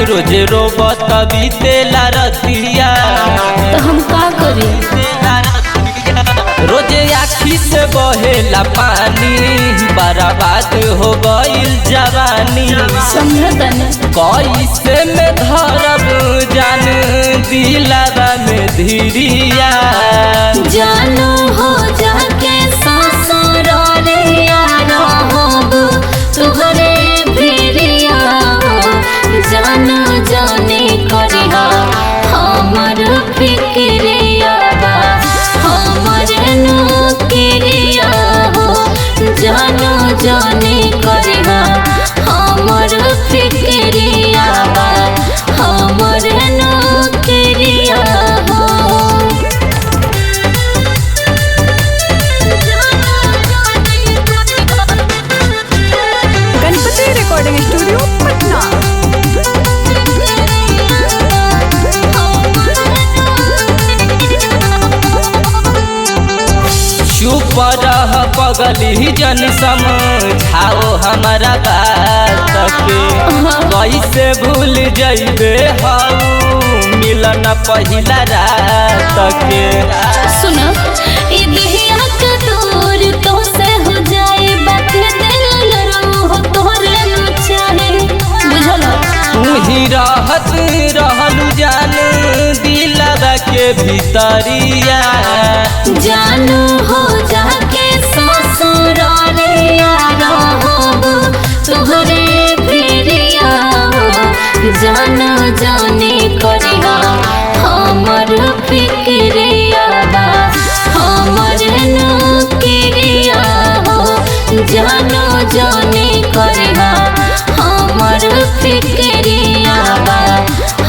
रोज रोबत बीतेला रतिया। तो हम का करी? रोजे आखी से बहेला पानी, बर्बाद हो गईल जवानी। समझतनी कैसे में धरब जान दिलावा में धीरिया। जानू हो जाके ससुर रे यारो होब तुहरे भिरिया। जानू जाने करिहा हमर फिक्रिया बा हमर नुक्रिया हो। जानू जाने करिहा हमर फिक्रिया बा हमर नुक्रिया हो। Ganpati recording studio Patna. चुप रह पगली जन समझाओ हमारा बात के। कैसे भूल जइबे हाउ मिलन पहिला रात के। सुन ई दिहिया के दूर तो से हो जाए बात दिल रो तोरे न चाहे बुझल। तू ही रहत रहलू जान दिलवा के भीतरिया। जानू हो जाके ससुर रे यारो होब तुहरे भिरिया। जानू जाने करिहा हमर फिक्रिया बा हमर नुक्रिया हो। जानू जाने करिहा हमर फिक्रिया बा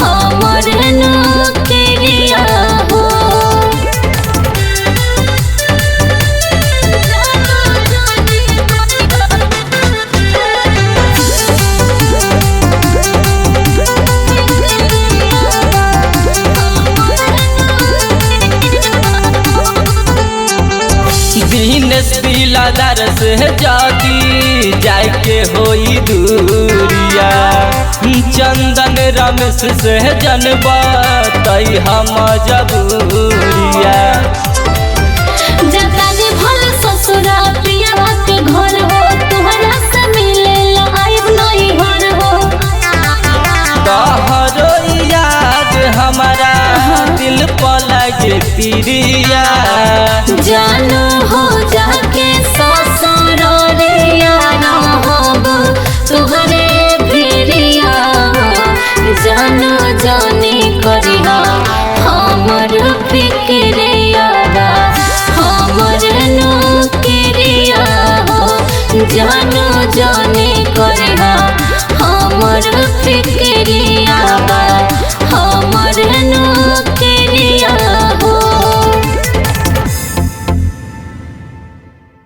हमर नुक्रिया हो। दिनेश दिलादार से जाती जाके होई दूरिया। चंदन रमेश से जनबा तई हम जबूरिया। जतानी भल ससुरा पिया के घर हो तोहरा से मिले आइब नहीं हर हो। तोहरो याद हमारा दिल पर लगे तिरिया। जानू हो जा